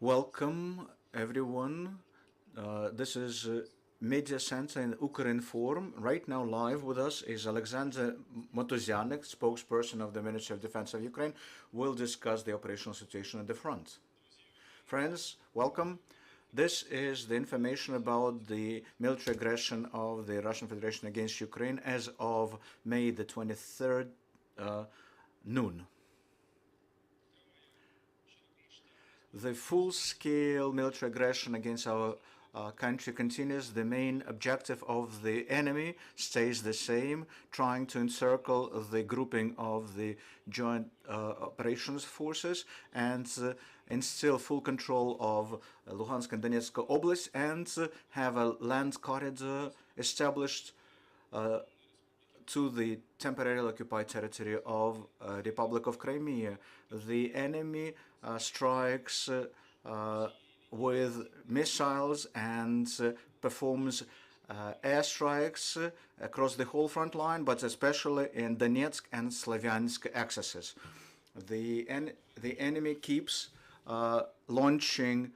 Welcome, everyone. This is Media Center in Ukrinform. Right now, live with us is Oleksandr Motuzianyk, spokesperson of the Ministry of Defense of Ukraine. We'll discuss the operational situation at the front. Friends, welcome. This is the information about the military aggression of the Russian Federation against Ukraine as of May the 23rd, noon. The full-scale military aggression against our country continues. The main objective of the enemy stays the same, trying to encircle the grouping of the joint operations forces and instill full control of Luhansk and Donetsk Oblast and have a land corridor established to the temporarily occupied territory of Republic of Crimea. The enemy strikes with missiles and performs airstrikes across the whole front line, but especially in Donetsk and Slavyansk axes. The enemy keeps launching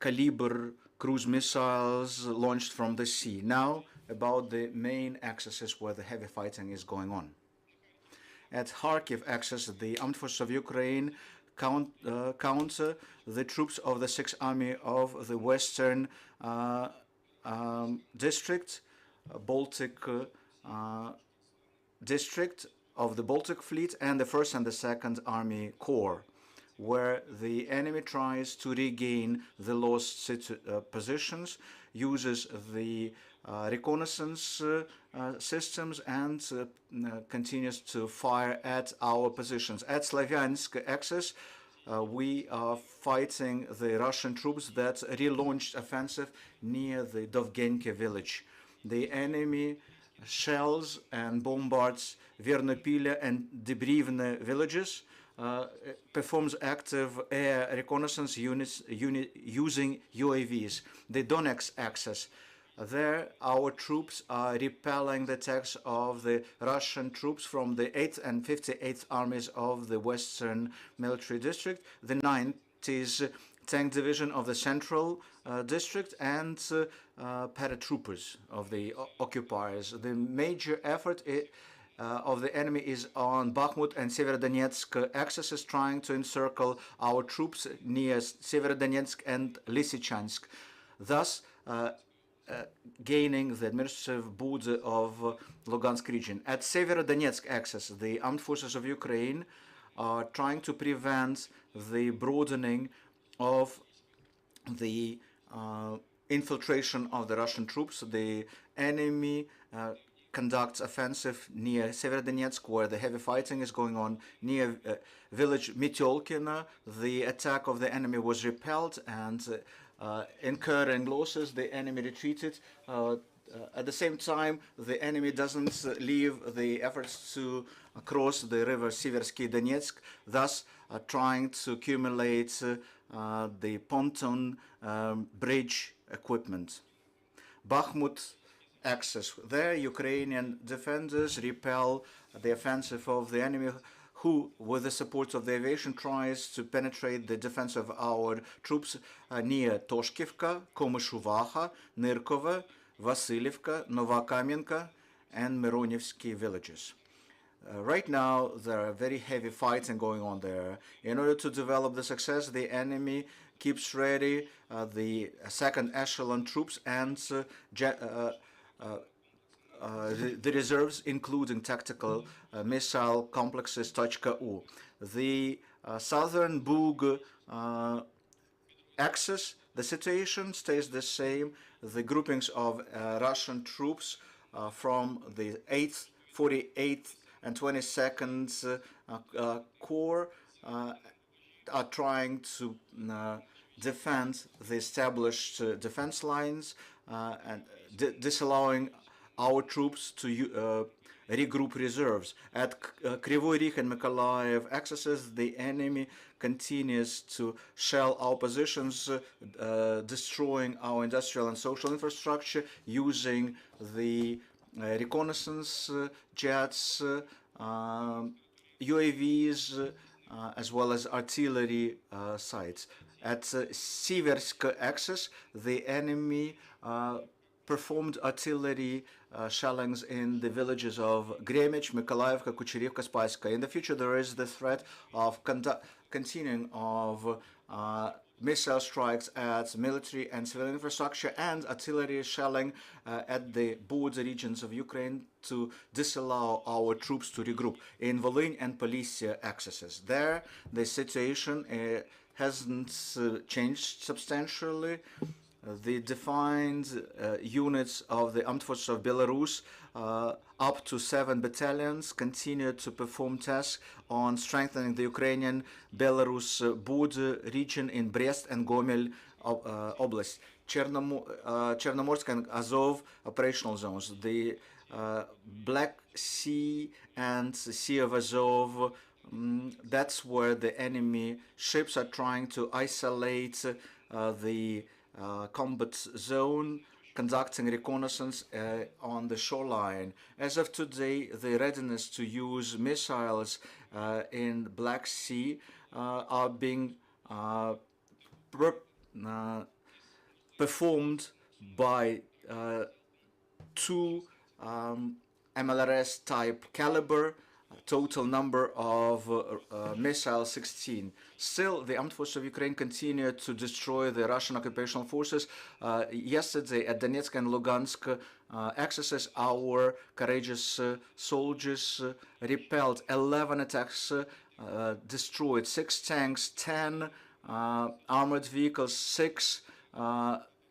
caliber cruise missiles launched from the sea. Now, about the main axes where the heavy fighting is going on. At Kharkiv axis, the Armed Forces of Ukraine counter the troops of the 6th Army of the Western District, Baltic District of the Baltic Fleet, and the 1st and the 2nd Army Corps, where the enemy tries to regain the lost positions, uses the reconnaissance systems and continues to fire at our positions. At Slavyansk axis, we are fighting the Russian troops that relaunched offensive near the Dovgenka village. The enemy shells and bombards Vernopilya and Debrivne villages, performs active air reconnaissance units using UAVs. The Donetsk axis, there our troops are repelling the attacks of the Russian troops from the 8th and 58th armies of the Western Military District, the 90th Tank Division of the Central District, and paratroopers of the occupiers. The major effort of the enemy is on Bakhmut and Severodonetsk axes, trying to encircle our troops near Severodonetsk and Lysychansk, thus gaining the administrative border of Lugansk region. At Severodonetsk axis, the Armed Forces of Ukraine are trying to prevent the broadening of the infiltration of the Russian troops. The enemy conducts offensive near Severodonetsk, where the heavy fighting is going on. Near village Metyolkina, the attack of the enemy was repelled, and incurring losses, the enemy retreated. At the same time, the enemy doesn't leave the efforts to cross the river Seversky Donetsk, thus trying to accumulate the pontoon bridge equipment. Bakhmut axis, there Ukrainian defenders repel the offensive of the enemy, who, with the support of the aviation, tries to penetrate the defense of our troops near Toshkivka, Komyshuvaha, Nirkova, Vasilivka, Novakamenka, and Mironivsky villages. Right now, there are very heavy fighting going on there. In order to develop the success, the enemy keeps ready the second echelon troops and the reserves, including tactical missile complexes Tochka-U. The southern Bug axis, the situation stays the same. The groupings of Russian troops from the 8th, 48th, and 22nd Corps are trying to defend the established defense lines and disallowing our troops to regroup reserves. At Kryvyi Rih and Mykolaiv axes, the enemy continues to shell our positions, destroying our industrial and social infrastructure, using the reconnaissance jets, UAVs, as well as artillery sites. At Siversk axis, the enemy performed artillery shellings in the villages of Gremich, Mykolaiivka, Kucherivka, Spaiska. In the future, there is the threat of continuing of missile strikes at military and civilian infrastructure and artillery shelling at the border regions of Ukraine to disallow our troops to regroup. In Volyn and Polisia axes, there the situation hasn't changed substantially. The defined units of the armed forces of Belarus, up to 7 battalions, continue to perform tasks on strengthening the Ukrainian-Belarus border region in Brest and Gomel Oblast, Chernomorsk and Azov operational zones, the Black Sea and Sea of Azov. That's where the enemy ships are trying to isolate the combat zone, conducting reconnaissance on the shoreline. As of today, the readiness to use missiles in Black Sea are being performed by 2 MLRS type caliber, total number of missiles 16. Still, the armed forces of Ukraine continue to destroy the Russian occupational forces. Yesterday at Donetsk and Lugansk axes, our courageous soldiers repelled 11 attacks, destroyed 6 tanks, 10 armored vehicles, 6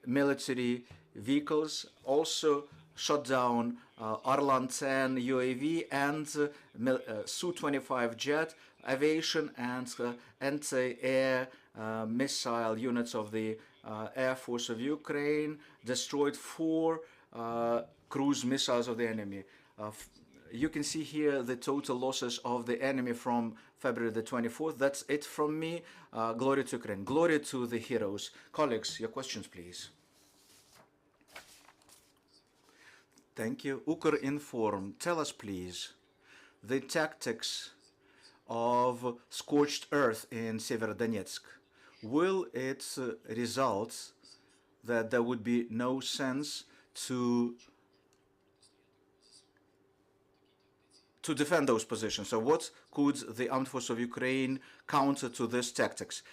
military vehicles, also shot down Arlan-10 UAV and Su-25 jet, aviation and anti-air missile units of the Air Force of Ukraine, destroyed 4 cruise missiles of the enemy. You can see here the total losses of the enemy from February the 24th. That's it from me. Glory to Ukraine. Glory to the heroes. Colleagues, your questions, please. Thank you. Ukrinform, tell us, please, the tactics of scorched earth in Severodonetsk. Will it result that there would be no sense to defend those positions? So what could the armed forces of Ukraine counter to these tactics?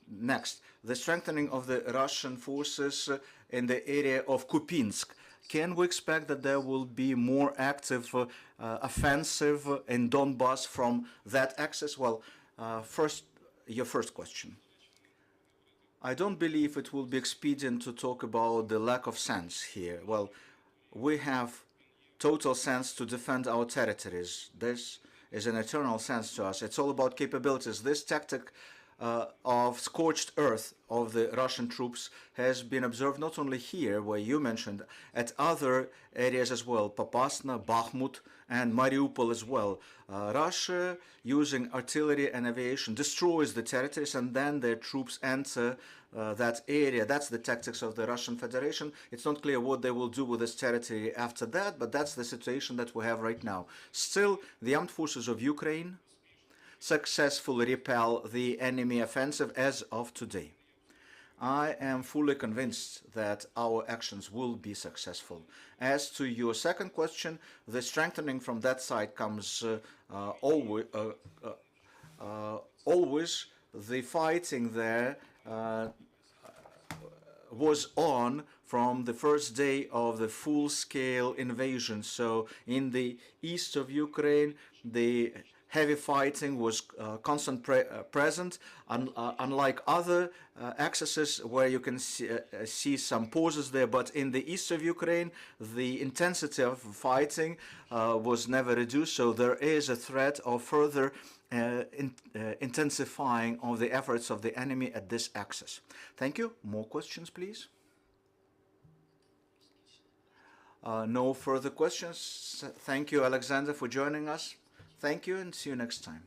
Next, the strengthening of the Russian forces in the area of Kupinsk. Can we expect that there will be more active offensive in Donbass from that axis? Well, first, your first question. I don't believe it will be expedient to talk about the lack of sense here. Well, we have total sense to defend our territories. This is an eternal sense to us. It's all about capabilities. This tactic of scorched earth of the Russian troops has been observed not only here, where you mentioned, at other areas as well, Popasna, Bakhmut, and Mariupol as well. Russia, using artillery and aviation, destroys the territories, and then their troops enter that area. That's the tactics of the Russian Federation. It's not clear what they will do with this territory after that, but that's the situation that we have right now. Still, the armed forces of Ukraine successfully repel the enemy offensive as of today. I am fully convinced that our actions will be successful. As to your second question, the strengthening from that side comes always. The fighting there was on from the first day of the full-scale invasion. So in the east of Ukraine, the heavy fighting was present, unlike other axes where you can see some pauses there. But in the east of Ukraine, the intensity of fighting was never reduced, so there is a threat of further intensifying of the efforts of the enemy at this axis. Thank you. More questions, please? No further questions. Thank you, Oleksandr, for joining us. Thank you, and see you next time.